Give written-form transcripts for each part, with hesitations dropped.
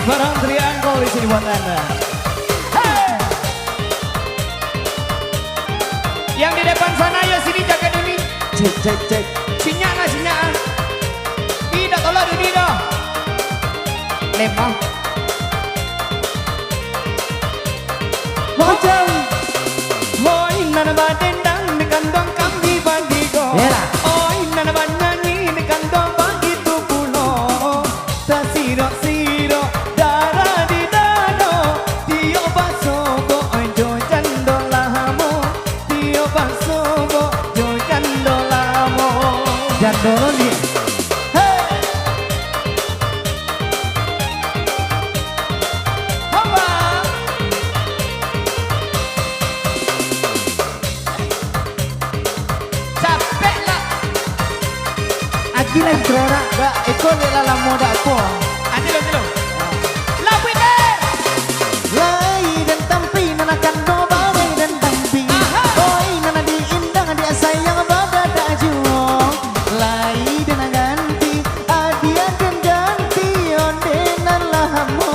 barang Triangle di sini buat Anda. Hey! Yang di depan sana ya sini jaga dulu. Cek cek cek. Sinyak lah sinyak. Tidak tolak dulu dah. Lemah. Wajah. Boy nana badendang di kandang kami bandigo. Era. Oi nana banyanyi di kandang begitu pulo. Tasiro siro darah di dado. Tio basogo ojo jandolamo. Tio basogo ojo jandolamo. Jandolo nih. Aquí la entrona, esto de la moda po. Antilo, antilo. La Wither. Lai dan tampi nana kando badai dan tampi. Oi nana diindang dia sayang badada juo. Lai dan ganti, adia dan ganti onde nan lahamo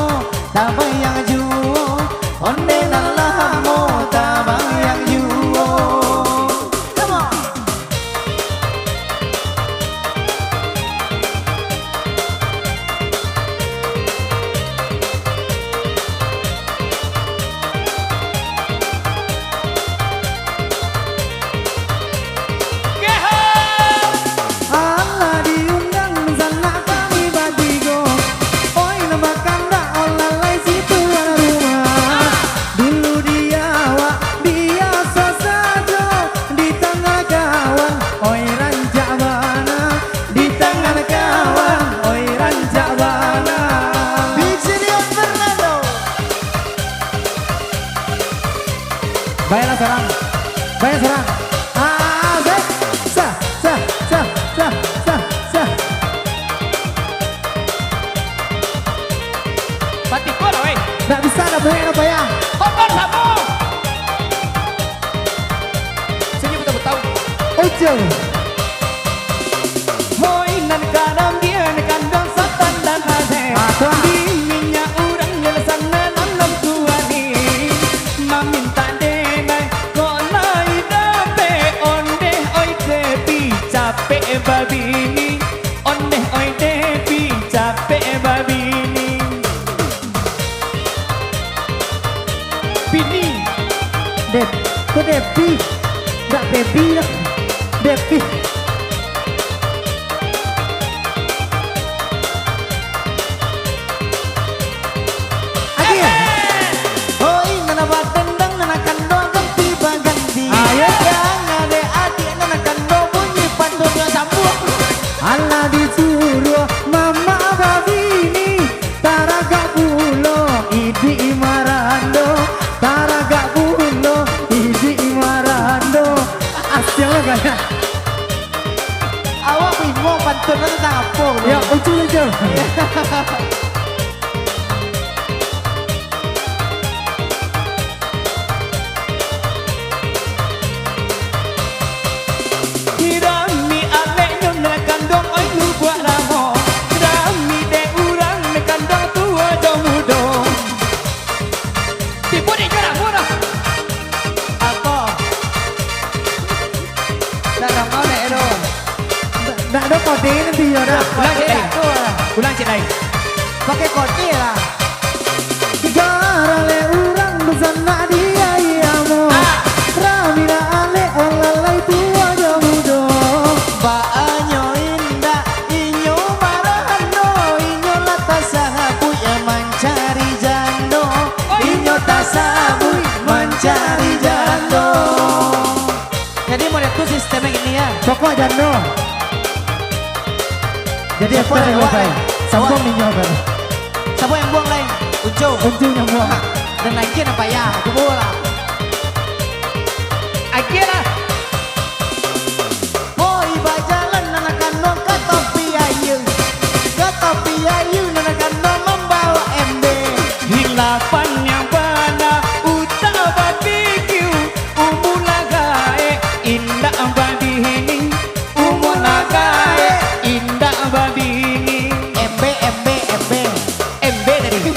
tabayang juo. Onde nan lahamo tabayang juo. Come on. Allah diundang sana kami badigo. Oi nama kanda olalai situ ada rumah. Dulu dia wak biasa saja di tengah kawan. Oi rancak bana di tengah kawan. Oi rancak bana. Vicinian Fernando. Bayarlah serang. Bayar serang. Batik bola weh. Nggak bisa ada bayar. Kotor sabu. Senyum kita tahu. Ojo. Boy nan kadang dia nan kandang satan dan ase. Di minyak urang yang sana nanam tua ni. Maminta denai kolai dape onde oi tepi capek babi ni. Onde oi tepi capek babi ni. Bini. Dep, kok Depi? Nggak Depi lah. Depi. Lagi ya? Oi, nana batendang, nana kando ganti baganti. Ayo yang ada adik, nana kando bunyi pandungnya sambung. Allah disuruh mama babini, taraga pulo, idi imarando. Taraga pulo, idi imarando. Asyik gaya. Awak bingung pantun itu tentang apa? Ya, lucu aja. Hirami ale nyon na kandong oi lu buat ramo. Hirami de urang na kandong tua do mudo. Tipu di jurang murah. Apa? Tak ada mau nek do. Tak ada kode nanti ya dah. Ulang cek lain. Ulang cek lain. Pakai kode lah. Gara le urang besana dia iamo. Ramina ale olalai tua do mudo. Baanyo indah inyo marahano. Inyo latasabu ya mencari jando. Inyo tasabu mencari jando. Jadi model itu sistemnya gini ya. Pokok jando. Jadi apa yang gue sambung nih nyoba. Siapa yang buang lain? Uncu. Uncu yang buang. Dan lagi apa ya? Aku bola. Akhirnya. Boy bajalan anak kandung ke topi ayu. Ke topi ayu anak kandung membawa MB. Hilapan yang pada utama BBQ. Umulagae indah badini. Umulagae indah badini. MB MB MB. MB tadi.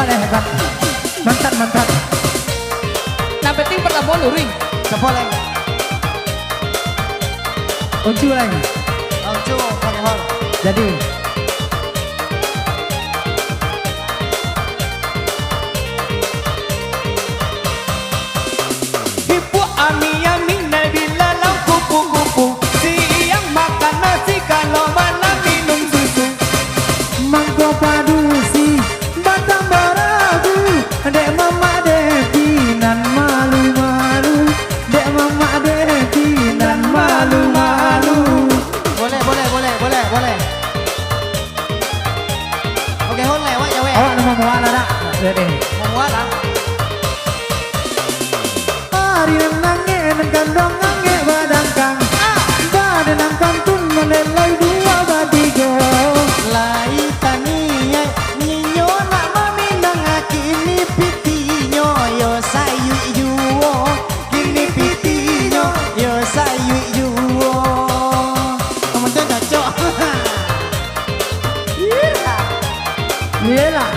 hebat. Mantap. Nah penting pertama luring. Sepoleng. Uncu lagi. Ojo pakai hol. Jadi Ibu ami nabila lau kupu-kupu, siang makan nasi kalau malam minum susu. Mangkok padusi batang barabu, dek mama dekinan malu-malu, dek mama dekinan malu-malu. Boleh. Oke, hol lewat ya weh. Awak nama muat lah dak. Jadi. Mau muat lah. Hari nangge nang kandong nangge badangkang, badan kantun menelai dua batigo. Lai tania nyinyo nak mami nang kini pitinyo yo sayu juwo kini pitinyo yo sayu juwo. Kamu tuh cocok. Iyalah.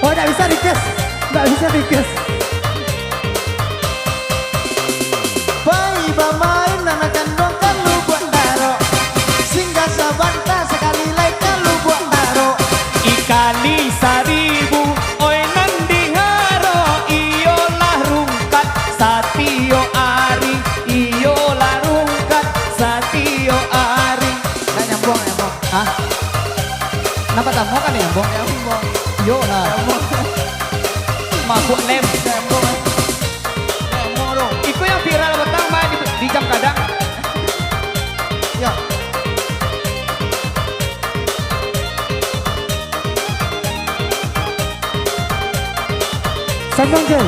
Oh, tak bisa request. Bayi bamain anak kandung kan lu buat taro. Singgah sabanta sekali lai kan lu buat taro. Ikali seribu, oi nandi haro, iyolah rungkat, satio ari, iyolah rungkat, satio ari. Nah nyambung. Hah? Kenapa tak mau kan nyambung? Nyambung. Yo lah. Mabuk lem. Nyambung dong. Iku yang viral pertama di jam kadang. Yo. Sambung je.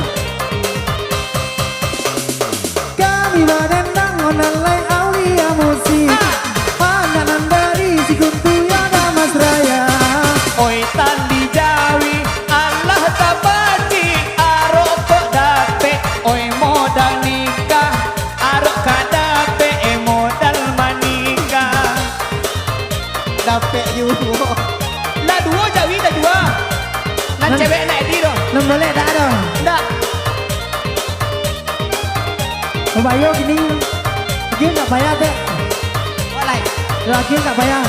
Kami badendang onalai aulia musik. Panganan dari si kuntu yana mas raya. Oi tali jawi Allah tabati arok kok dape. Oi modal nikah arok kadape modal manikah. Dapet juga. Lah dua jawi dah dua. Nan cewek naik di dong. Nan boleh dah dong. Ndak. Oh bayar gini. Lagi tak bayar dek. Walai. Lagi tak bayar.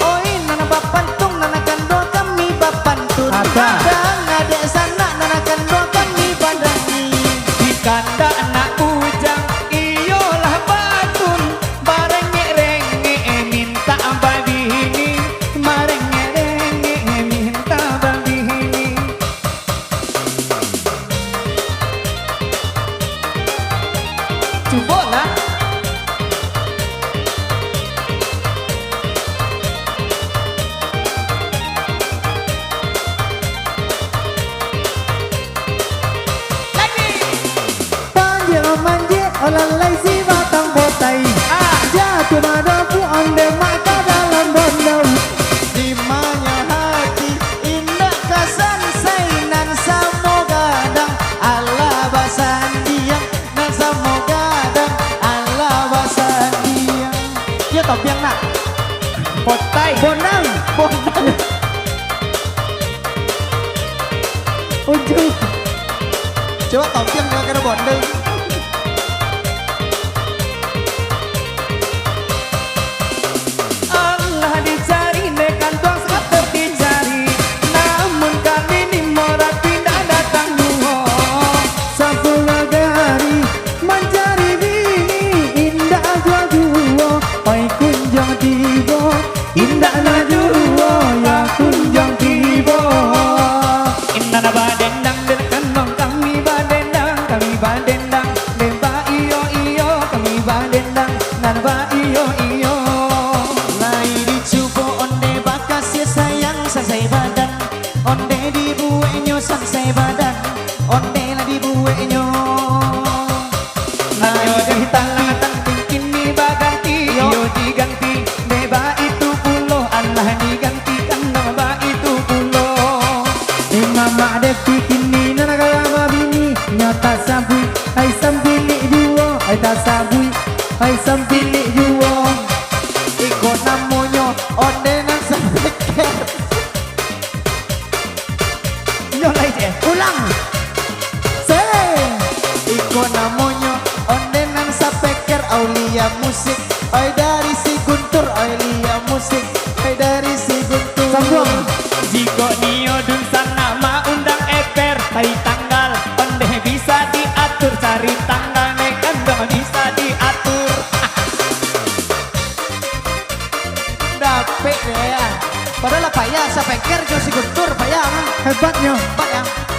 Oi nana bapantung nana kandung kami bapantun. Apa? Kadang adek sana nana kandung kami bandangi. Di kanda anak ujang iyolah batun. Barengek-rengek minta babini. Marengek-rengek minta babini. Cuba lah. Manje olalai si batang botai. Jatuh madaku onde mata dalam bondau. Dimanya hati indah kasan sainan samo gadang Allah basan diang nan samo gadang Allah basan diang. Ya topiang nak. Botai. Bonang. Ujung. Coba topiang kalau kena bondeng. Allah dicari nekan tuang sekater dicari. Namun kali ini morat pindah datang duo. Sepuluh hari mencari bini indah dua duo. Oi kunjung tibo indah na duo ya kunjung tibo. Indah na badendang denkanong kami badendang leba iyo kami badendang nan ba iyo. Lai dicubo onde bakas ya sayang sansai badan. Onde dibuenyo sansai badan. Onde la dibuenyo. Ayo dihitangan kini baganti yo diganti. Beba itu pulo Allah digantikan nama itu pulo. Mama depi kini nana kaya bini nyata sabui. Hai sampili duo, hai tak sabui, hai sampili duo. ulang. Iko namanya ondenan sapeker Aulia musik. Oi dari si Guntur Aulia musik. Oi dari si Guntur. Sambung. Jika nio dun sang nama undang eper tai tanggal ondeh bisa diatur cari tanggal nekan dong bisa diatur. Dapet deh ya. Padahal apa ya sapeker jo si Guntur payah. Hebatnya. Payah.